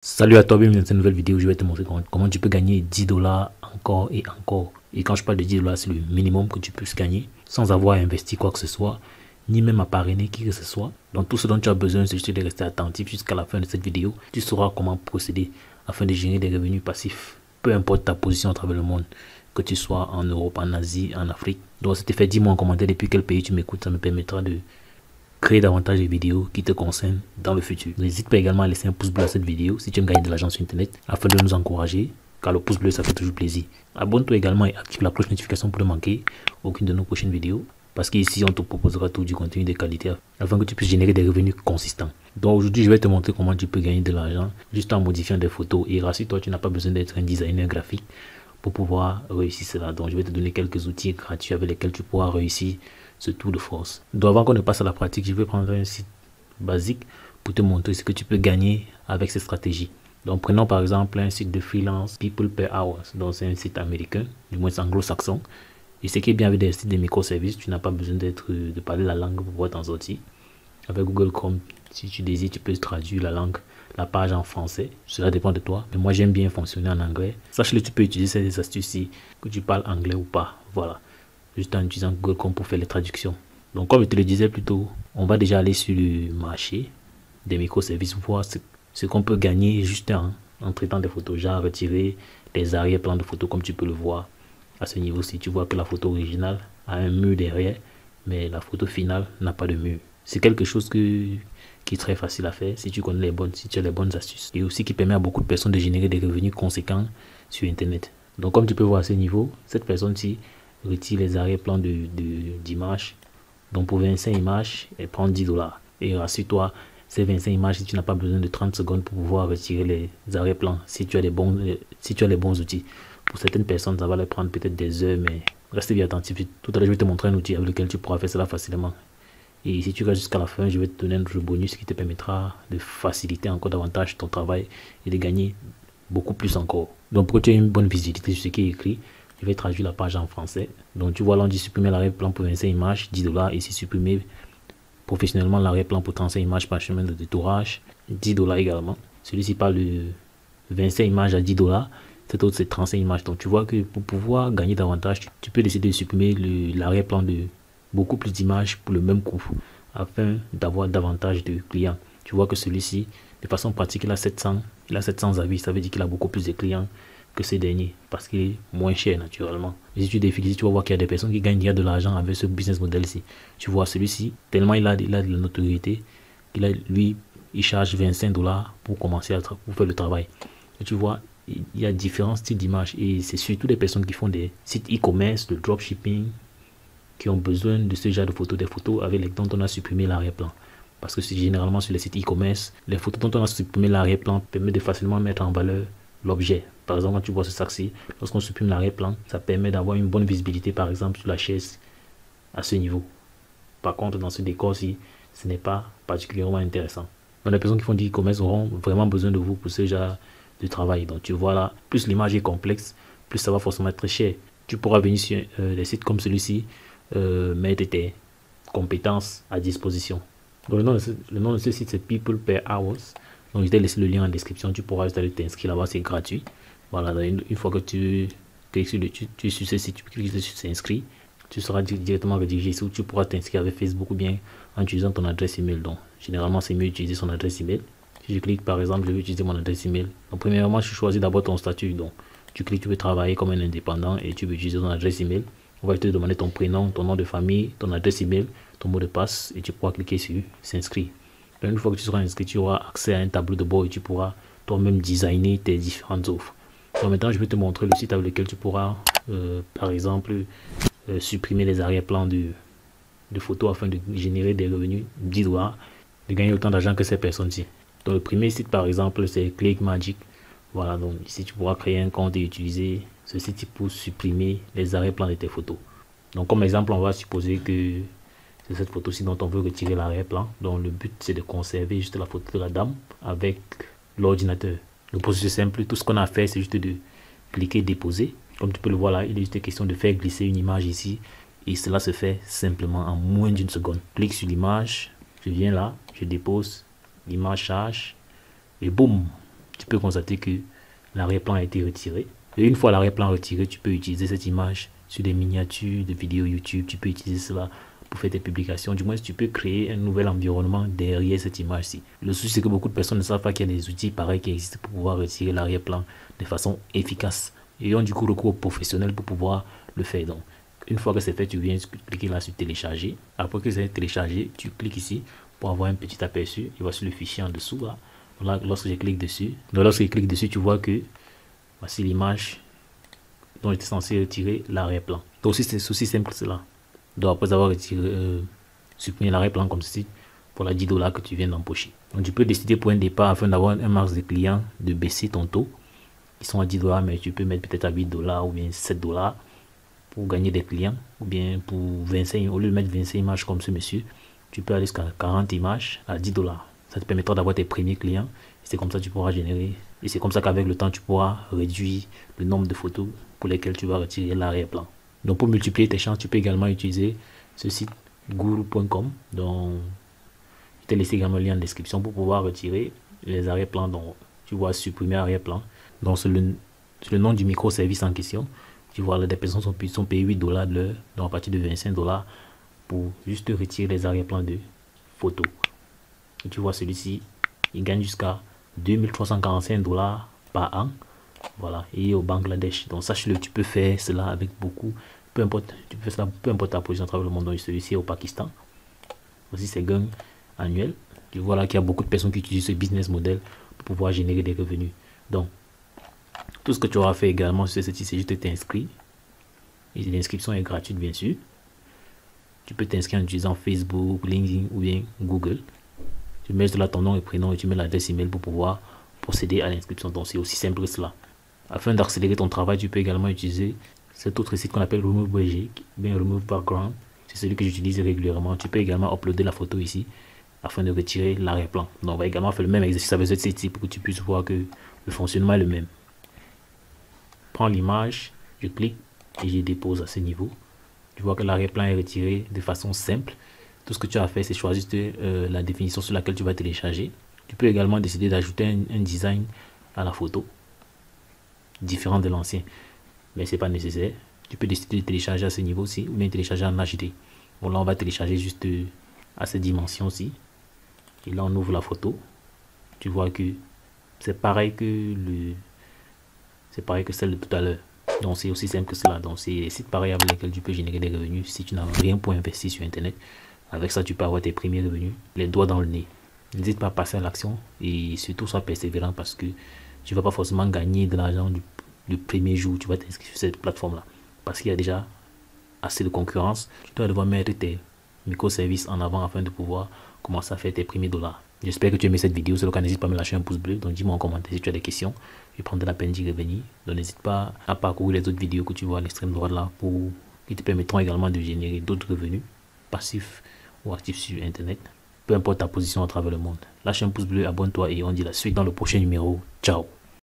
Salut à toi, bienvenue dans cette nouvelle vidéo où je vais te montrer comment tu peux gagner 10 dollars encore et encore. Et quand je parle de 10 dollars, c'est le minimum que tu puisses gagner sans avoir investi quoi que ce soit, ni même à parrainer qui que ce soit. Donc tout ce dont tu as besoin, c'est juste de rester attentif jusqu'à la fin de cette vidéo. Tu sauras comment procéder afin de générer des revenus passifs, peu importe ta position à travers le monde, que tu sois en Europe, en Asie, en Afrique. Donc si tu fais, dis-moi en commentaire depuis quel pays tu m'écoutes, ça me permettra de créer davantage de vidéos qui te concernent dans le futur. N'hésite pas également à laisser un pouce bleu à cette vidéo si tu aimes gagner de l'argent sur internet afin de nous encourager, car le pouce bleu ça fait toujours plaisir. Abonne-toi également et active la cloche de notification pour ne manquer aucune de nos prochaines vidéos, parce qu'ici on te proposera tout du contenu de qualité afin que tu puisses générer des revenus consistants. Donc aujourd'hui je vais te montrer comment tu peux gagner de l'argent juste en modifiant des photos. Et rassure-toi, tu n'as pas besoin d'être un designer graphique pour pouvoir réussir cela. Donc je vais te donner quelques outils gratuits avec lesquels tu pourras réussir ce tour de force. Donc avant qu'on ne passe à la pratique, je vais prendre un site basique pour te montrer ce que tu peux gagner avec cette stratégie. Donc prenons par exemple un site de freelance People Per Hours. Donc c'est un site américain, du moins anglo-saxon. Et ce qui est bien avec des sites de microservices, tu n'as pas besoin de parler la langue pour pouvoir t'en sortir. Avec Google Chrome, si tu désires, tu peux traduire la page en français. Cela dépend de toi. Mais moi j'aime bien fonctionner en anglais. Sache-le, tu peux utiliser ces astuces-ci, que tu parles anglais ou pas. Voilà. Juste en utilisant Google Chrome pour faire les traductions. Donc comme je te le disais plus tôt, on va déjà aller sur le marché des microservices, voir ce qu'on peut gagner juste en traitant des photos, genre retirer les arrière-plans de photos comme tu peux le voir à ce niveau-ci. Tu vois que la photo originale a un mur derrière, mais la photo finale n'a pas de mur. C'est quelque chose qui est très facile à faire si tu connais si tu as les bonnes astuces, et aussi qui permet à beaucoup de personnes de générer des revenus conséquents sur internet. Donc comme tu peux voir à ce niveau, cette personne-ci retire les arrière-plans d'images. Donc pour 25 images, elle prend 10 dollars. Et rassure-toi, ces 25 images, si tu n'as pas besoin de 30 secondes pour pouvoir retirer les arrière-plans, si tu as les bons outils. Pour certaines personnes, ça va leur prendre peut-être des heures, mais reste bien attentif. Tout à l'heure, je vais te montrer un outil avec lequel tu pourras faire cela facilement. Et si tu restes jusqu'à la fin, je vais te donner un autre bonus qui te permettra de faciliter encore davantage ton travail et de gagner beaucoup plus encore. Donc pour que tu aies une bonne visibilité sur ce qui est écrit, je vais traduire la page en français. Donc tu vois là on dit supprimer l'arrière-plan pour 25 images, 10 dollars. Ici supprimer professionnellement l'arrière-plan pour 35 images par chemin de détourage, 10 dollars également. Celui-ci parle de 25 images à 10 dollars. Cet autre c'est 35 images. Donc tu vois que pour pouvoir gagner davantage, tu peux décider de supprimer l'arrière-plan de beaucoup plus d'images pour le même coût afin d'avoir davantage de clients. Tu vois que celui-ci, de façon pratique, il a 700 avis. Ça veut dire qu'il a beaucoup plus de clients que ces derniers, parce qu'il est moins cher naturellement. Et si tu définis, tu vas voir qu'il y a des personnes qui gagnent déjà de l'argent avec ce business model-ci. Tu vois, celui-ci, tellement il a de la notoriété, lui, il charge 25 dollars pour commencer pour faire le travail. Et tu vois, il y a différents styles d'images, et c'est surtout des personnes qui font des sites e-commerce, de dropshipping, qui ont besoin de ce genre de photos, des photos avec les dont on a supprimé l'arrière-plan. Parce que c'est généralement sur les sites e-commerce, les photos dont on a supprimé l'arrière-plan permettent de facilement mettre en valeur l'objet. Par exemple, quand tu vois ce sac-ci, lorsqu'on supprime l'arrière-plan, ça permet d'avoir une bonne visibilité, par exemple, sur la chaise à ce niveau. Par contre, dans ce décor-ci, ce n'est pas particulièrement intéressant. Donc, les personnes qui font du e-commerce auront vraiment besoin de vous pour ce genre de travail. Donc, tu vois là, plus l'image est complexe, plus ça va forcément être très cher. Tu pourras venir sur des sites comme celui-ci, mettre tes compétences à disposition. Donc, le nom de ce site, c'est People Per Hours. Donc, je t'ai laissé le lien en description. Tu pourras juste aller t'inscrire là-bas, c'est gratuit. Voilà, une fois que tu cliques sur tu es sur ce site, tu cliques sur s'inscrire, tu seras directement redirigé ici où tu pourras t'inscrire avec Facebook ou bien en utilisant ton adresse email. Donc, généralement, c'est mieux d'utiliser son adresse email. Si je clique, par exemple, je vais utiliser mon adresse email. Donc, premièrement, je choisis d'abord ton statut. Donc, tu cliques, tu veux travailler comme un indépendant et tu veux utiliser ton adresse email. On va te demander ton prénom, ton nom de famille, ton adresse email, ton mot de passe et tu pourras cliquer sur s'inscrire. Une fois que tu seras inscrit, tu auras accès à un tableau de bord et tu pourras toi-même designer tes différentes offres. Donc maintenant, je vais te montrer le site avec lequel tu pourras, par exemple, supprimer les arrière-plans de photos afin de générer des revenus 10 dollars, de gagner autant d'argent que ces personnes-ci. Donc le premier site, par exemple, c'est ClickMagick. Voilà, donc ici, tu pourras créer un compte et utiliser ce site pour supprimer les arrière-plans de tes photos. Donc comme exemple, on va supposer que c'est cette photo-ci dont on veut retirer l'arrière-plan. Donc le but, c'est de conserver juste la photo de la dame avec l'ordinateur. Le processus est simple, tout ce qu'on a à faire, c'est juste de cliquer déposer. Comme tu peux le voir là, il est juste question de faire glisser une image ici. Et cela se fait simplement en moins d'une seconde. Clique sur l'image, je viens là, je dépose, l'image charge et boum, tu peux constater que l'arrière-plan a été retiré. Et une fois l'arrière-plan retiré, tu peux utiliser cette image sur des miniatures de vidéos YouTube. Tu peux utiliser cela pour faire tes publications. Du moins, tu peux créer un nouvel environnement derrière cette image-ci. Le souci, c'est que beaucoup de personnes ne savent pas qu'il y a des outils pareils qui existent pour pouvoir retirer l'arrière-plan de façon efficace. Et ont du coup recours aux professionnels pour pouvoir le faire. Donc, une fois que c'est fait, tu viens cliquer là sur télécharger. Après que c'est téléchargé, tu cliques ici pour avoir un petit aperçu. Et voici le fichier en dessous là. Là, lorsque je clique dessus, tu vois que voici l'image dont j'étais censé retirer l'arrière-plan. Donc c'est aussi simple que cela. Donc après avoir retiré, supprimé l'arrière-plan comme ceci, pour la $10 que tu viens d'empocher. Donc tu peux décider pour un départ, afin d'avoir un max de clients, de baisser ton taux. Ils sont à $10, mais tu peux mettre peut-être à $8 ou bien $7 pour gagner des clients. Ou bien pour 25, au lieu de mettre 25 images comme ce monsieur, tu peux aller jusqu'à 40 images à $10. Ça te permettra d'avoir tes premiers clients. C'est comme ça que tu pourras générer. Et c'est comme ça qu'avec le temps, tu pourras réduire le nombre de photos pour lesquelles tu vas retirer l'arrière-plan. Donc pour multiplier tes chances, tu peux également utiliser ce site guru.com. Donc je t'ai laissé également le lien en description pour pouvoir retirer les arrière-plans. Donc tu vois supprimer arrière-plan. Donc c'est le nom du microservice en question. Tu vois là, des personnes sont payées $8 de l'heure. Donc à partir de $25 pour juste retirer les arrière-plans de photos. Et tu vois celui-ci, il gagne jusqu'à $2345 par an. Voilà, et au Bangladesh. Donc sache-le, tu peux faire cela avec beaucoup, peu importe, tu peux faire cela, peu importe ta position à travers le monde. Donc celui-ci au Pakistan. Aussi c'est gain annuel. Tu vois là qu'il y a beaucoup de personnes qui utilisent ce business model pour pouvoir générer des revenus. Donc tout ce que tu auras fait également sur ce site, c'est juste t'inscrire. Et l'inscription est gratuite bien sûr. Tu peux t'inscrire en utilisant Facebook, LinkedIn ou bien Google. Tu mets là ton nom et prénom et tu mets l'adresse email pour pouvoir procéder à l'inscription. Donc c'est aussi simple que cela. Afin d'accélérer ton travail, tu peux également utiliser cet autre site qu'on appelle Remove Basic, bien Remove Background. C'est celui que j'utilise régulièrement. Tu peux également uploader la photo ici afin de retirer l'arrière-plan. Donc on va également faire le même exercice avec ce site pour que tu puisses voir que le fonctionnement est le même. Prends l'image, je clique et je dépose à ce niveau. Tu vois que l'arrière-plan est retiré de façon simple. Tout ce que tu as fait, c'est choisir la définition sur laquelle tu vas télécharger. Tu peux également décider d'ajouter un design à la photo différent de l'ancien, mais c'est pas nécessaire. Tu peux décider de télécharger à ce niveau-ci ou bien télécharger en HD. Bon, là on va télécharger juste à cette dimension-ci. Et là on ouvre la photo. Tu vois que c'est pareil que celle de tout à l'heure. Donc c'est aussi simple que cela. Donc c'est des sites pareils avec lesquels tu peux générer des revenus si tu n'as rien pour investir sur internet. Avec ça tu peux avoir tes premiers revenus, les doigts dans le nez. N'hésite pas à passer à l'action et surtout sois persévérant parce que tu ne vas pas forcément gagner de l'argent du premier jour où tu vas t'inscrire sur cette plateforme là. Parce qu'il y a déjà assez de concurrence. Tu dois devoir mettre tes microservices en avant afin de pouvoir commencer à faire tes premiers dollars. J'espère que tu as aimé cette vidéo. C'est le cas, n'hésite pas à me lâcher un pouce bleu. Donc dis-moi en commentaire si tu as des questions. Je prendrai la peine d'y revenir. Donc n'hésite pas à parcourir les autres vidéos que tu vois à l'extrême droite là pour qui te permettront également de générer d'autres revenus passifs ou actifs sur internet. Peu importe ta position à travers le monde. Lâche un pouce bleu, abonne-toi et on dit la suite dans le prochain numéro. Ciao.